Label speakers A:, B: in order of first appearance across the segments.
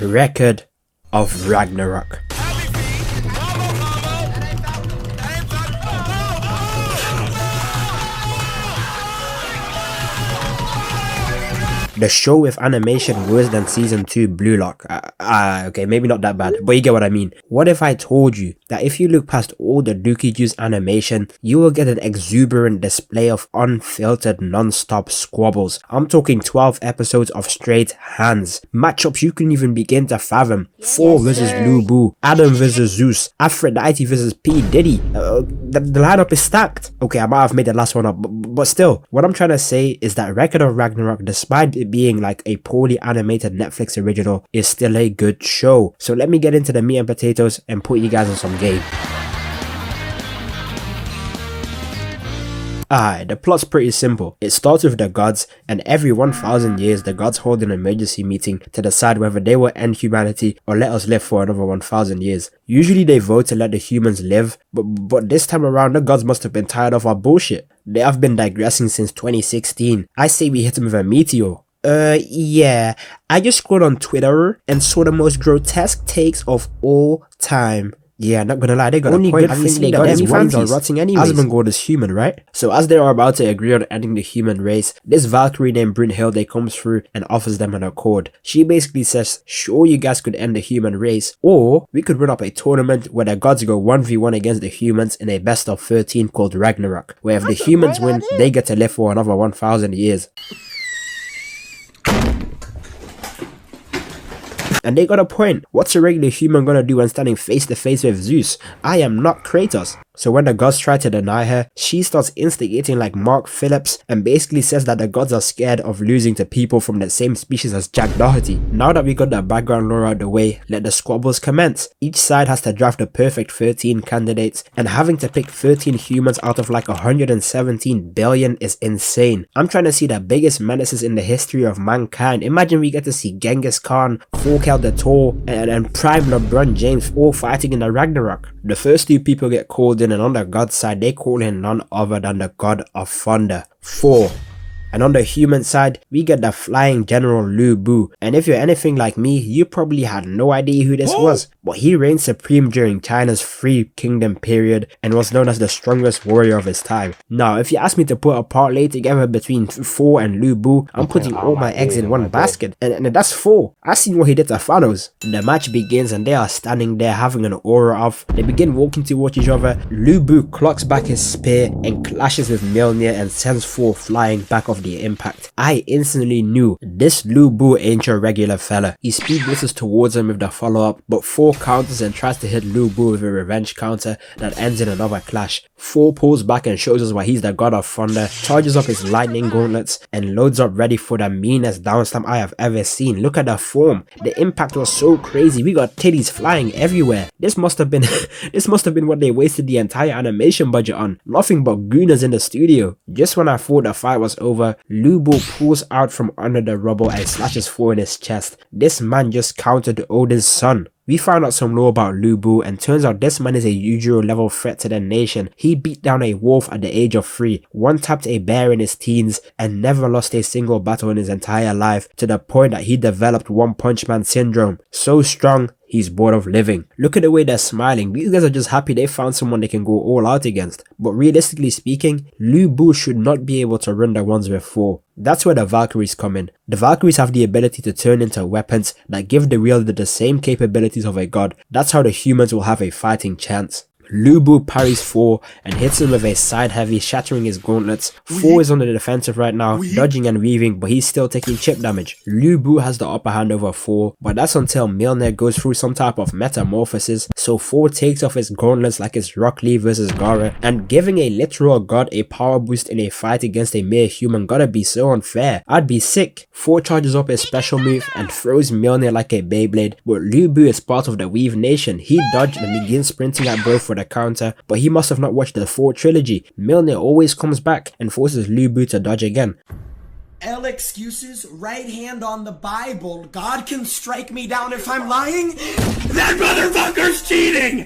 A: Record of Ragnarok. The show with animation worse than season 2 Blue Lock. Okay, maybe not that bad, but you get what I mean. What if I told you that if you look past all the Dookie Juice animation, you will get an exuberant display of unfiltered non-stop squabbles. I'm talking 12 episodes of straight hands. Matchups you couldn't even begin to fathom. Thor vs Lu Bu, Adam vs Zues, Aphrodite vs P. Diddy. The lineup is stacked. Okay, I might have made the last one up, but still, what I'm trying to say is that Record of Ragnarok, despite it being like a poorly animated Netflix original, is still a good show. So let me get into the meat and potatoes and put you guys on some game. Alright, the plot's pretty simple. It starts with the gods, and every 1,000 years the gods hold an emergency meeting to decide whether they will end humanity or let us live for another 1,000 years. Usually they vote to let the humans live, but this time around the gods must have been tired of our bullshit. They have been digressing since 2016. I say we hit them with a meteor. Yeah, I just scrolled on Twitter and saw the most grotesque takes of all time. Yeah, not gonna lie, they got a point. I think they got any fans are rotting anyways. Asmongold is human, right? So as they are about to agree on ending the human race, this Valkyrie named Brynhilde comes through and offers them an accord. She basically says, sure, you guys could end the human race, or we could run up a tournament where the gods go 1v1 against the humans in a best of 13 called Ragnarok, where if the humans win, they get to live for another 1,000 years. And they got a point. What's a regular human gonna do when standing face to face with Zeus? I am not Kratos. So when the gods try to deny her, she starts instigating like Mark Phillips and basically says that the gods are scared of losing to people from the same species as Jack Doherty. Now that we got the background lore out the way, let the squabbles commence. Each side has to draft the perfect 13 candidates, and having to pick 13 humans out of like 117 billion is insane. I'm trying to see the biggest menaces in the history of mankind. Imagine we get to see Genghis Khan, Thor the Thor, and Prime LeBron James all fighting in the Ragnarok. The first two people get called in, and on the god side they call in none other than the god of thunder, Thor. And on the human side, we get the flying general Lu Bu. And if you're anything like me, you probably had no idea who this was. But he reigned supreme during China's Three Kingdom period and was known as the strongest warrior of his time. Now, if you ask me to put a parlay together between Thor and Lu Bu, I'm putting all my eggs in one basket. And that's Thor. I've seen what he did to Thanos. The match begins and they are standing there having an aura off. They begin walking towards each other. Lu Bu clocks back his spear and clashes with Mjolnir and sends Thor flying back off the impact. I instantly knew this Lu Bu ain't your regular fella. He speed blitzes towards him with the follow-up, but Thor counters and tries to hit Lu Bu with a revenge counter that ends in another clash. Thor pulls back and shows us why he's the god of thunder, charges up his lightning gauntlets, and loads up ready for the meanest downstamp I have ever seen. Look at the form. The impact was so crazy. We got titties flying everywhere. This must have been what they wasted the entire animation budget on. Nothing but gooners in the studio. Just when I thought the fight was over, Lu Bu pulls out from under the rubble and slashes Thor in his chest. This man just countered Odin's son. We found out some lore about Lu Bu, and turns out this man is a Yujiro level threat to the nation. He beat down a wolf at the age of 3, one-tapped a bear in his teens, and never lost a single battle in his entire life, to the point that he developed One Punch Man syndrome. So strong, he's bored of living. Look at the way they're smiling. These guys are just happy they found someone they can go all out against. But realistically speaking, Lu Bu should not be able to run the ones with Thor. That's where the Valkyries come in. The Valkyries have the ability to turn into weapons that give the wielder the same capabilities of a god. That's how the humans will have a fighting chance. Lu Bu parries Thor and hits him with a side heavy, shattering his gauntlets. Thor is on the defensive right now, dodging and weaving, but he's still taking chip damage. Lu Bu has the upper hand over Thor, but that's until Mjolnir goes through some type of metamorphosis, so Thor takes off his gauntlets like it's Rock Lee vs Gara, and giving a literal god a power boost in a fight against a mere human gotta be so unfair. I'd be sick. Thor charges up his special move and throws Mjolnir like a Beyblade, but Lu Bu is part of the Weave Nation. He dodged and begins sprinting at both for the counter, but he must have not watched the Thor trilogy. Mjolnir always comes back and forces Lu Bu to dodge again.
B: L excuses, right hand on the Bible. God can strike me down if I'm lying. That motherfucker's cheating!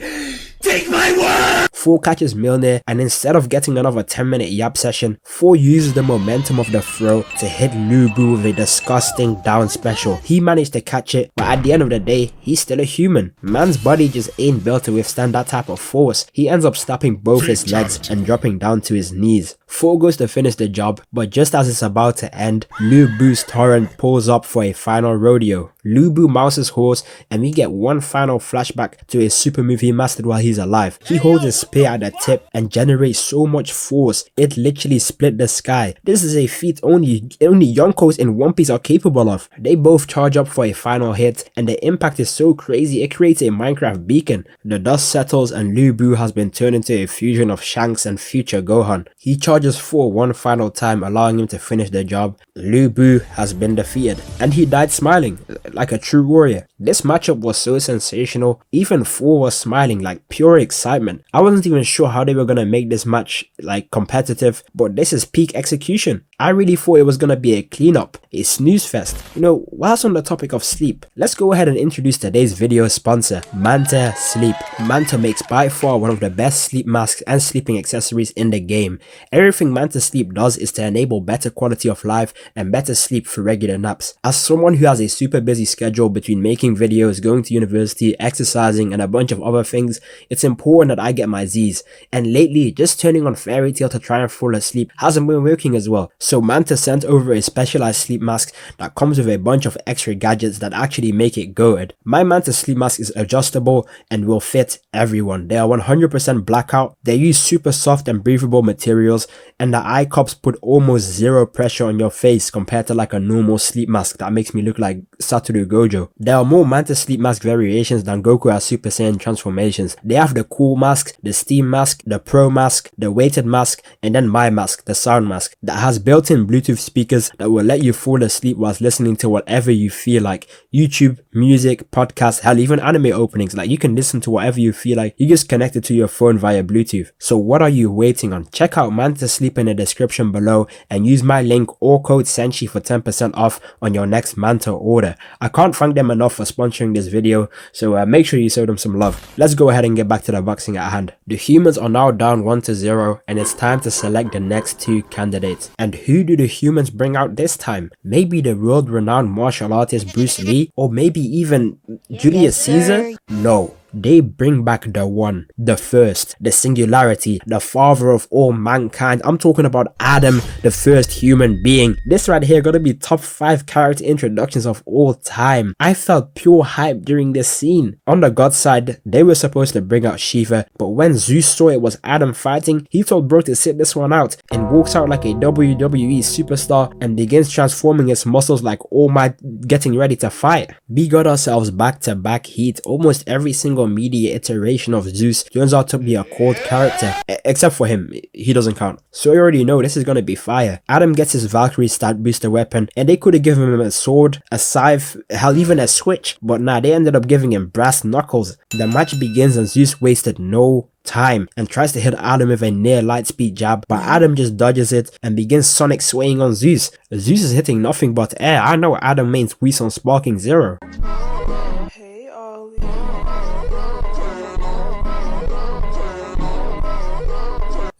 B: Take my word!
A: Thor catches Mjolnir, and instead of getting another 10-minute yap session, Thor uses the momentum of the throw to hit Lu Bu with a disgusting down special. He managed to catch it, but at the end of the day, he's still a human. Man's body just ain't built to withstand that type of force. He ends up snapping both his legs and dropping down to his knees. Thor goes to finish the job, but just as it's about to end, Lu Bu's torrent pulls up for a final rodeo. Lu Bu mounts his horse, and we get one final flashback to a super move he mastered while he's alive. He holds his spear at the tip and generates so much force, it literally split the sky. This is a feat only yonkos in One Piece are capable of. They both charge up for a final hit, and the impact is so crazy it creates a Minecraft beacon. The dust settles and Lu Bu has been turned into a fusion of Shanks and future Gohan. He charges Thor one final time, allowing him to finish the job. Lu Bu has been defeated, and he died smiling, like a true warrior. This matchup was so sensational, even Thor was smiling like pure excitement. I wasn't even sure how they were gonna make this match like competitive, but this is peak execution. I really thought it was gonna be a cleanup, a snooze fest. You know, whilst on the topic of sleep, let's go ahead and introduce today's video sponsor, Manta Sleep. Manta makes by far one of the best sleep masks and sleeping accessories in the game. Everything Manta Sleep does is to enable better quality of life and better sleep through regular naps. As someone who has a super busy schedule between making videos, going to university, exercising, and a bunch of other things, it's important that I get my Z's. And lately, just turning on Fairy Tail to try and fall asleep hasn't been working as well. So Manta sent over a specialized sleep mask that comes with a bunch of extra gadgets that actually make it good. My Manta sleep mask is adjustable and will fit everyone. They are 100% blackout, they use super soft and breathable materials, and the eye cups put almost zero pressure on your face compared to like a normal sleep mask that makes me look like Satoru Gojo. There are more Manta sleep mask variations than Goku has Super Saiyan transformations. They have the cool mask, the steam mask, the pro mask, the weighted mask, and then my mask, the sound mask, that has built-in Bluetooth speakers that will let you fall asleep whilst listening to whatever you feel like. YouTube, music, podcasts, hell, even anime openings. Like, you can listen to whatever you feel like. You just connect it to your phone via Bluetooth. So what are you waiting on? Check out Manta Sleep in the description below and use my link or code Senshi for 10% off on your next Manta order. I can't thank them enough for sponsoring this video, so make sure you show them some love. Let's go ahead and get back to the boxing at hand. The humans are now down 1-0, and it's time to select the next two candidates. And who do the humans bring out this time? Maybe the world-renowned martial artist Bruce Lee, or maybe even Julius Caesar? No. They bring back the one, the first, the singularity, the father of all mankind. I'm talking about Adam, the first human being. This right here gotta be top 5 character introductions of all time. I felt pure hype during this scene. On the god side, they were supposed to bring out Shiva, but when Zeus saw it was Adam fighting, he told bro to sit this one out and walks out like a WWE superstar and begins transforming his muscles like All Might getting ready to fight. We got ourselves back-to-back heat. Almost every single media iteration of Zeus turns out to be a cold character, except for him, he doesn't count. So you already know this is gonna be fire. Adam gets his Valkyrie stat booster weapon, and they could have given him a sword, a scythe, hell, even a switch, but nah, they ended up giving him brass knuckles. The match begins and Zeus wasted no time and tries to hit Adam with a near light speed jab, but Adam just dodges it and begins sonic swaying on Zeus. Zeus is hitting nothing but air. I know Adam means Whis on sparking 0.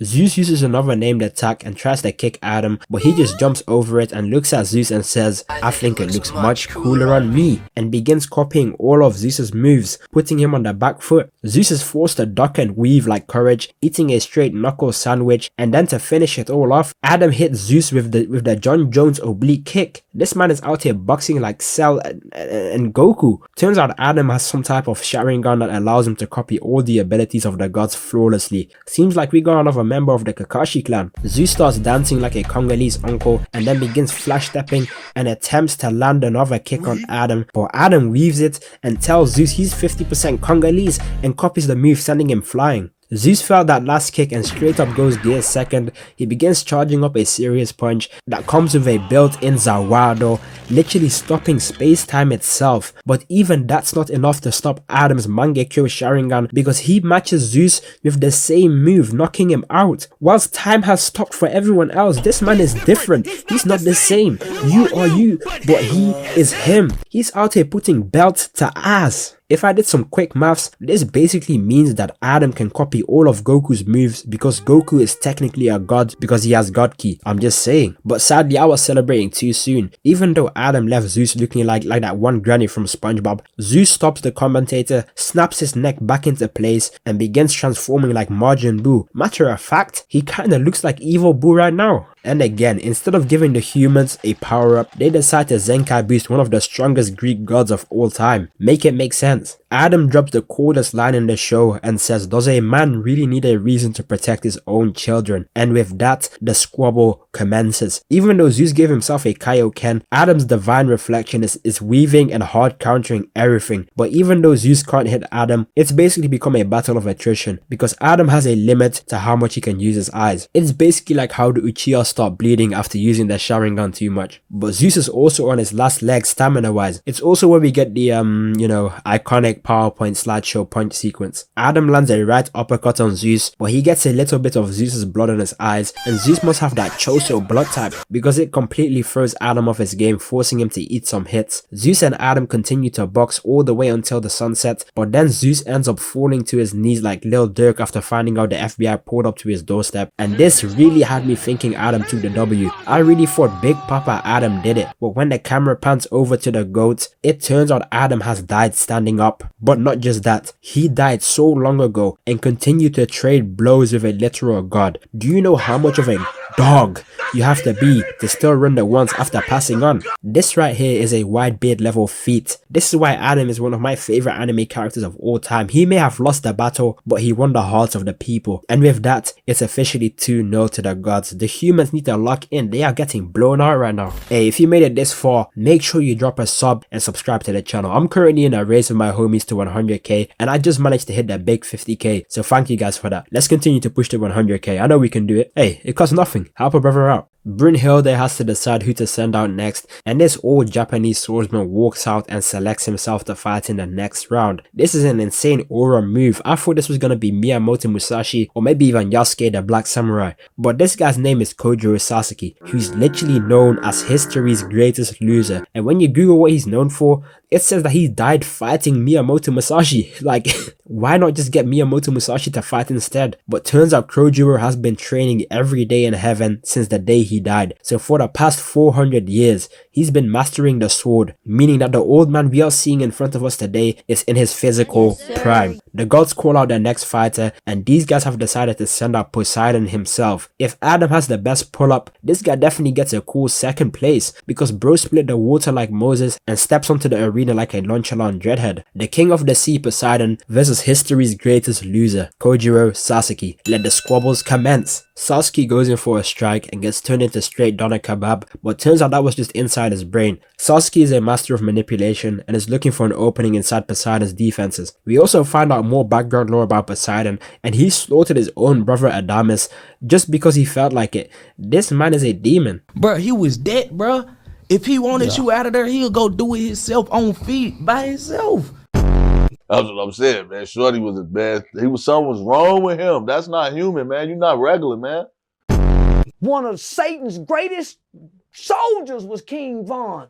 A: Zeus uses another named attack and tries to kick Adam, but he just jumps over it and looks at Zeus and says, "I think it looks much cooler on me," and begins copying all of Zeus's moves, putting him on the back foot. Zeus is forced to duck and weave like Courage, eating a straight knuckle sandwich, and then to finish it all off, Adam hits Zeus with the John Jones oblique kick. This man is out here boxing like Cell and Goku. Turns out Adam has some type of Sharingan that allows him to copy all the abilities of the gods flawlessly. Seems like we got another member of the Kakashi clan. Zeus starts dancing like a Congolese uncle and then begins flash stepping and attempts to land another kick on Adam, but Adam weaves it and tells Zeus he's 50% Congolese and copies the move, sending him flying. Zeus felt that last kick and straight up goes gear second. He begins charging up a serious punch that comes with a built-in Zawado, literally stopping space-time itself. But even that's not enough to stop Adam's Mangekyo Sharingan, because he matches Zeus with the same move, knocking him out. Whilst time has stopped for everyone else, this man is different. He's not the same. You are you, but he is him. He's out here putting belt to ass. If I did some quick maths, this basically means that Adam can copy all of Goku's moves because Goku is technically a god because he has God Ki. I'm just saying. But sadly, I was celebrating too soon. Even though Adam left Zeus looking like that one granny from SpongeBob, Zeus stops the commentator, snaps his neck back into place, and begins transforming like Majin Buu. Matter of fact, he kinda looks like Evil Buu right now. And again, instead of giving the humans a power-up, they decide to Zenkai boost one of the strongest Greek gods of all time. Make it make sense. Adam drops the coolest line in the show and says, does a man really need a reason to protect his own children? And with that, the squabble commences. Even though Zeus gave himself a Kaioken, Adam's divine reflection is weaving and hard countering everything. But even though Zeus can't hit Adam, it's basically become a battle of attrition because Adam has a limit to how much he can use his eyes. It's basically like how the Uchiha stop bleeding after using their Sharingan too much. But Zeus is also on his last leg stamina wise. It's also where we get the iconic PowerPoint slideshow punch sequence. Adam lands a right uppercut on Zeus, but he gets a little bit of Zeus's blood on his eyes, and Zeus must have that Choso blood type because it completely throws Adam off his game, forcing him to eat some hits. Zeus and Adam continue to box all the way until the sunset, but then Zeus ends up falling to his knees like Lil Durk after finding out the FBI pulled up to his doorstep, and this really had me thinking Adam took the W. I really thought Big Papa Adam did it, but when the camera pans over to the goat, it turns out Adam has died standing up. But not just that, he died so long ago and continued to trade blows with a literal god. Do you know how much of a dog you have to be to still run the once after passing on? This right here is a wide beard level feat. This is why Adam is one of my favorite anime characters of all time. He may have lost the battle, but he won the hearts of the people. And with that, it's officially 2-0 to the gods. The humans need to lock in. They are getting blown out right now. Hey, if you made it this far, make sure you drop a sub and subscribe to the channel. I'm currently in a race with my homies to 100k, and I just managed to hit the big 50k. So thank you guys for that. Let's continue to push to 100k. I know we can do it. Hey, it costs nothing. Help a brother out. Brynhilde has to decide who to send out next, and this old Japanese swordsman walks out and selects himself to fight in the next round. This is an insane aura move. I thought this was gonna be Miyamoto Musashi or maybe even Yasuke the Black Samurai, but this guy's name is Kojiro Sasaki, who's literally known as history's greatest loser, and when you Google what he's known for, it says that he died fighting Miyamoto Musashi. Like, why not just get Miyamoto Musashi to fight instead? But turns out Kojiro has been training every day in heaven since the day he died. So for the past 400 years, he's been mastering the sword, meaning that the old man we are seeing in front of us today is in his physical prime. The gods call out their next fighter, and these guys have decided to send out Poseidon himself. If Adam has the best pull-up, this guy definitely gets a cool second place because bro split the water like Moses and steps onto the arena like a nonchalant dreadhead. The king of the sea, Poseidon, versus history's greatest loser, Kojiro Sasaki. Let the squabbles commence. Sasaki goes in for a strike and gets turned into straight doner kebab, but turns out that was just inside his brain. Sasaki is a master of manipulation and is looking for an opening inside Poseidon's defenses. We also find out more background lore about Poseidon, and he slaughtered his own brother Adamas just because he felt like it. This man is a demon.
C: Bruh, he was dead, bruh. If he wanted you out of there, he'll go do it himself on feet by himself.
D: That's what I'm saying, man. Shorty was a bad. Something was wrong with him. That's not human, man. You're not regular, man.
E: One of Satan's greatest soldiers was King Von.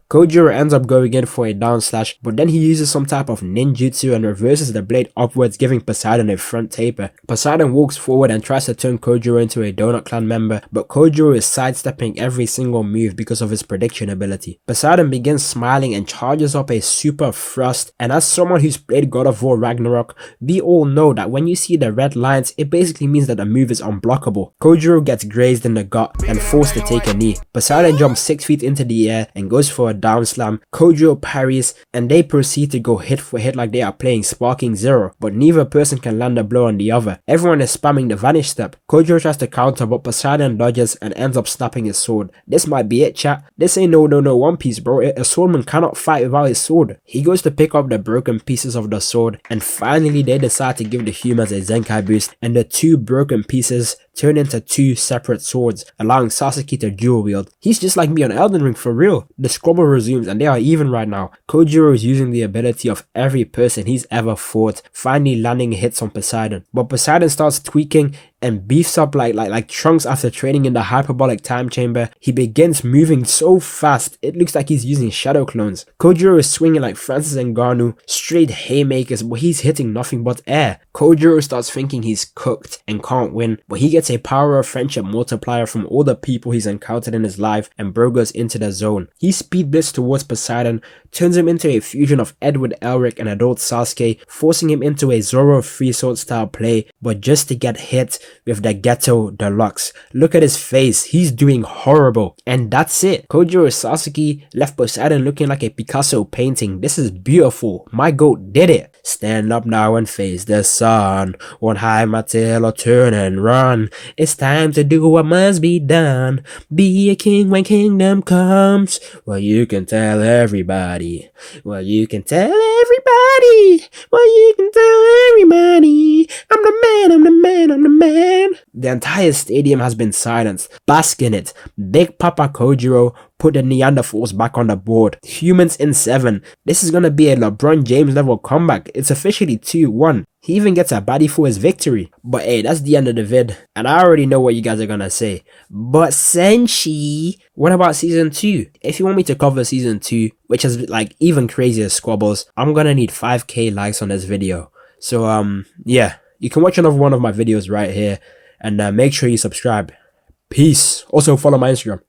A: Kojiro ends up going in for a down slash, but then he uses some type of ninjutsu and reverses the blade upwards, giving Poseidon a front taper. Poseidon walks forward and tries to turn Kojiro into a Donut Clan member, but Kojiro is sidestepping every single move because of his prediction ability. Poseidon begins smiling and charges up a super thrust, and as someone who's played God of War Ragnarok, we all know that when you see the red lines, it basically means that the move is unblockable. Kojiro gets grazed in the gut and forced to take a knee. Poseidon jumps 6 feet into the air and goes for a down slam. Kojiro parries, and they proceed to go hit for hit like they are playing Sparking Zero, but neither person can land a blow on the other. Everyone is spamming the vanish step. Kojiro tries to counter, but Poseidon dodges and ends up snapping his sword. This might be it, chat. This ain't no One Piece, bro. A swordman cannot fight without his sword. He goes to pick up the broken pieces of the sword, and finally they decide to give the humans a Zenkai boost, and the 2 broken pieces turn into 2 separate swords, allowing Sasaki to dual wield. He's just like me on Elden Ring for real. The squabble resumes and they are even right now. Kojiro is using the ability of every person he's ever fought, finally landing hits on Poseidon. But Poseidon starts tweaking, and beefs up like Trunks after training in the hyperbolic time chamber. He begins moving so fast, it looks like he's using shadow clones. Kojiro is swinging like Francis Ngannou, straight haymakers, but he's hitting nothing but air. Kojiro starts thinking he's cooked and can't win, but he gets a power of friendship multiplier from all the people he's encountered in his life, and bro goes into the zone. He speed blitz towards Poseidon, turns him into a fusion of Edward Elric and adult Sasuke, forcing him into a Zoro free sword style play, but just to get hit with the Ghetto Deluxe. Look at his face, he's doing horrible. And that's it. Kojiro Sasuke left Poseidon looking like a Picasso painting. This is beautiful. My goat did it. Stand up now and face the sun. Won't hide my tail or turn and run. It's time to do what must be done. Be a king when kingdom comes. Well, you can tell everybody. Well, you can tell everybody. Well, you can tell everybody. I'm the man, I'm the man, I'm the man. The entire stadium has been silenced. Bask in it. Big Papa Kojiro put the Neanderthals back on the board. Humans in 7. This is gonna be a LeBron James level comeback. It's officially 2-1. He even gets a baddie for his victory. But hey, that's the end of the vid. And I already know what you guys are gonna say. But Senshi, what about season 2? If you want me to cover season 2, which is like even crazier as Squabbles, I'm gonna need 5k likes on this video. So yeah, you can watch another one of my videos right here. And make sure you subscribe. Peace. Also follow my Instagram.